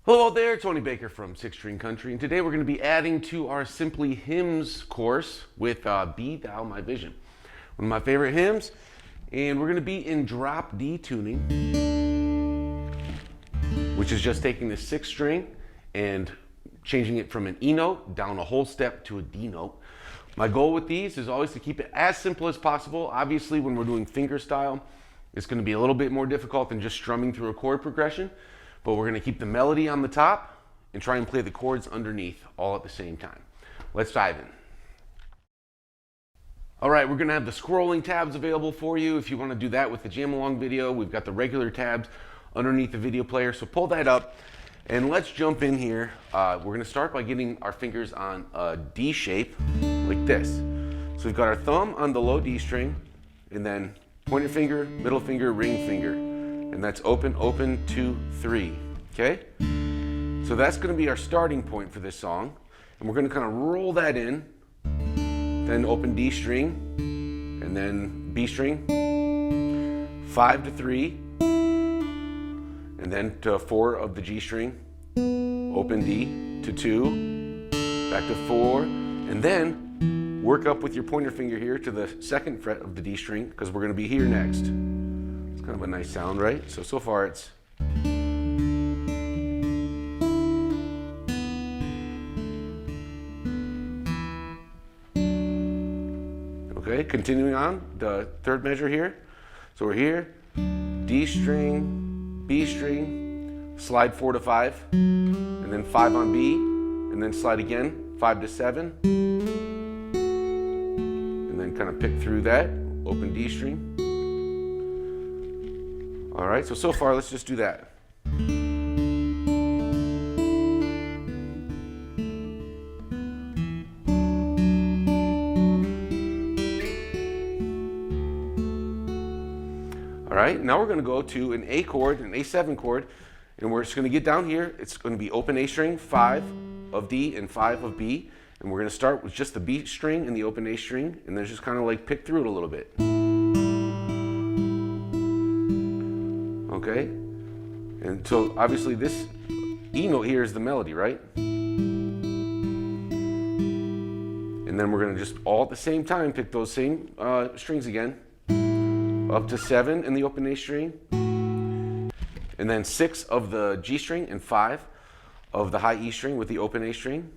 Hello out there, Tony Bakker from Six String Country, and today we're going to be adding to our Simply Hymns course with Be Thou My Vision, one of my favorite hymns, and we're going to be in drop D tuning, which is just taking the sixth string and changing it from an E note down a whole step to a D note. My goal with these is always to keep it as simple as possible. Obviously, when we're doing fingerstyle, it's going to be a little bit more difficult than just strumming through a chord progression. But we're going to keep the melody on the top and try and play the chords underneath all at the same time. Let's dive in. All right, we're going to have the scrolling tabs available for you. If you want to do that with the jam along video, we've got the regular tabs underneath the video player. So pull that up and let's jump in here. We're going to start by getting our fingers on a D shape like this. So we've got our thumb on the low D string and then pointer finger, middle finger, ring finger. And that's open, open, 2, 3, okay? So that's gonna be our starting point for this song. And we're gonna kind of roll that in, then open D string, and then B string, 5 to 3, and then to 4 of the G string, open D to 2, back to 4, and then work up with your pointer finger here to the 2nd fret of the D string, because we're gonna be here next. Kind of a nice sound, right? So far it's okay. Continuing on the 3rd measure here. So we're here, D string, B string, slide 4 to 5, and then 5 on B, and then slide again 5 to 7, and then kind of pick through that, open D string. All right, so far, let's just do that. All right, now we're gonna go to an A chord, an A7 chord, and we're just gonna get down here. It's gonna be open A string, 5 of D and 5 of B, and we're gonna start with just the B string and the open A string, and then just kind of like pick through it a little bit. Okay, and so obviously this E note here is the melody, right? And then we're gonna just all at the same time pick those same strings again, up to 7 in the open A string, and then 6 of the G string and 5 of the high E string with the open A string.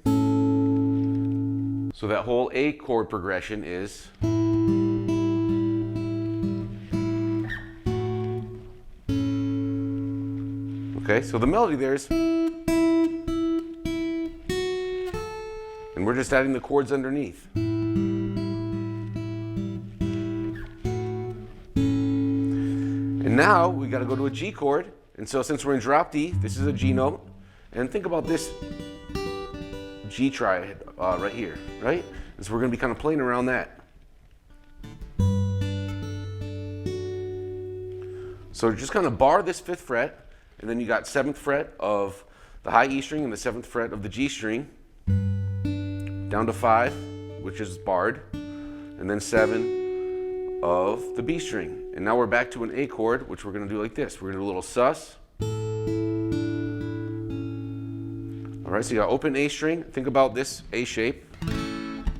So that whole A chord progression is okay, so the melody there is, and we're just adding the chords underneath. And now we got to go to a G chord. And so since we're in drop D, this is a G note. And think about this G triad right here, right? And so we're going to be kind of playing around that. So just kind of bar this 5th fret. And then you got 7th fret of the high E string and the 7th fret of the G string, down to 5, which is barred, and then 7 of the B string. And now we're back to an A chord, which we're going to do like this. We're going to do a little sus. All right, so you got open A string. Think about this A shape,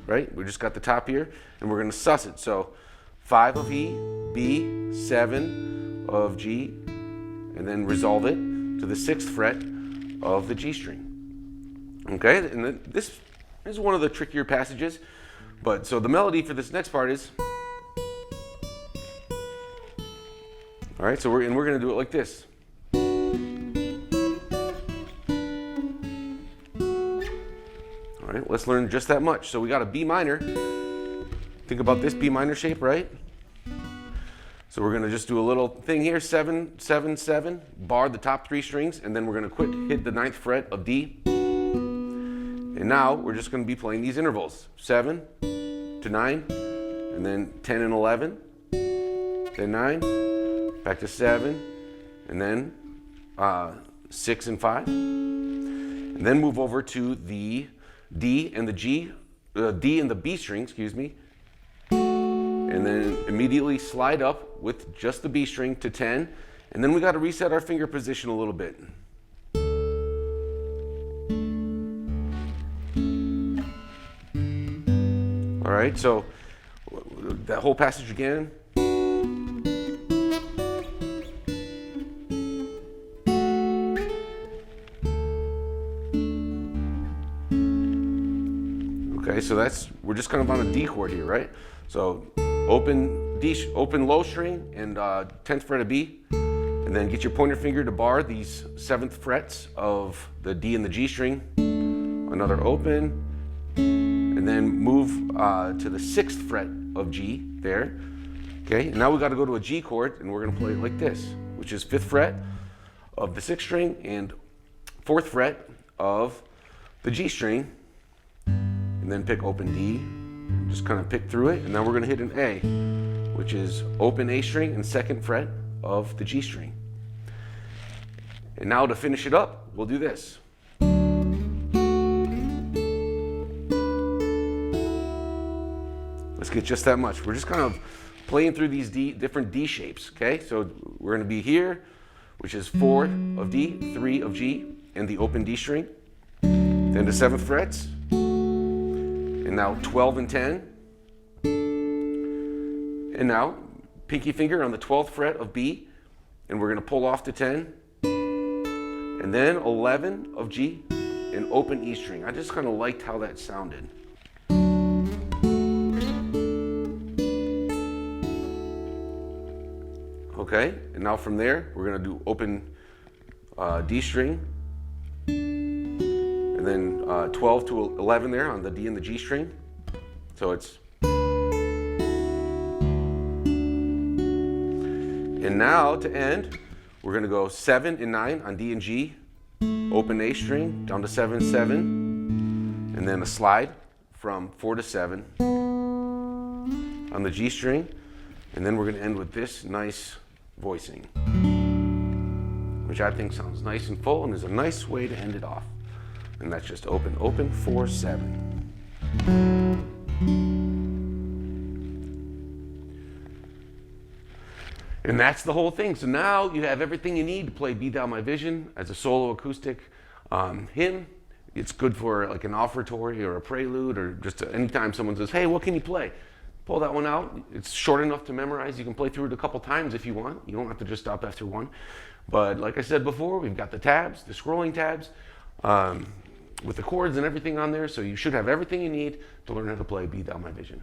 right? We just got the top here, and we're going to sus it. So 5 of E, B, 7 of G, and then resolve it to the 6th fret of the G string. Okay, and then this is one of the trickier passages, but so the melody for this next part is, all right, so we're gonna do it like this. All right, let's learn just that much. So we got a B minor. Think about this B minor shape, right? So we're gonna just do a little thing here, 7, 7, 7, bar the top 3 strings, and then we're gonna hit the 9th fret of D. And now we're just gonna be playing these intervals, 7 to 9, and then 10 and 11, then 9, back to 7, and then 6 and 5. And then move over to the D and the G, D and the B string, excuse me, and then immediately slide up with just the B string to 10, and then we got to reset our finger position a little bit. right, so that whole passage again. Okay, so we're just kind of on a D chord here, right? So open D, open low string and 10th fret of B, and then get your pointer finger to bar these 7th frets of the D and the G string. Another open, and then move to the 6th fret of G there. Okay, and now we got to go to a G chord, and we're going to play it like this, which is 5th fret of the 6th string and 4th fret of the G string. And then pick open D, and just kind of pick through it, and then we're going to hit an A, which is open A string and 2nd fret of the G string. And now to finish it up, we'll do this. Let's get just that much. We're just kind of playing through these different D shapes, okay? So we're going to be here, which is 4 of D, 3 of G, and the open D string. Then the 7th frets. And now 12 and 10. And now pinky finger on the 12th fret of B, and we're going to pull off to 10. And then 11 of G and open E string. I just kind of liked how that sounded. Okay, and now from there, we're going to do open D string. And then 12 to 11 there on the D and the G string. So it's. And now to end, we're going to go 7 and 9 on D and G, open A string, down to 7, 7, and then a slide from 4 to 7 on the G string. And then we're going to end with this nice voicing, which I think sounds nice and full and is a nice way to end it off. And that's just open, open, 4, 7. And that's the whole thing. So now you have everything you need to play Be Thou My Vision as a solo acoustic hymn. It's good for like an offertory or a prelude, or just anytime someone says, hey, what can you play? Pull that one out. It's short enough to memorize. You can play through it a couple times if you want. You don't have to just stop after one. But like I said before, we've got the tabs, the scrolling tabs, with the chords and everything on there, so you should have everything you need to learn how to play Be Thou My Vision.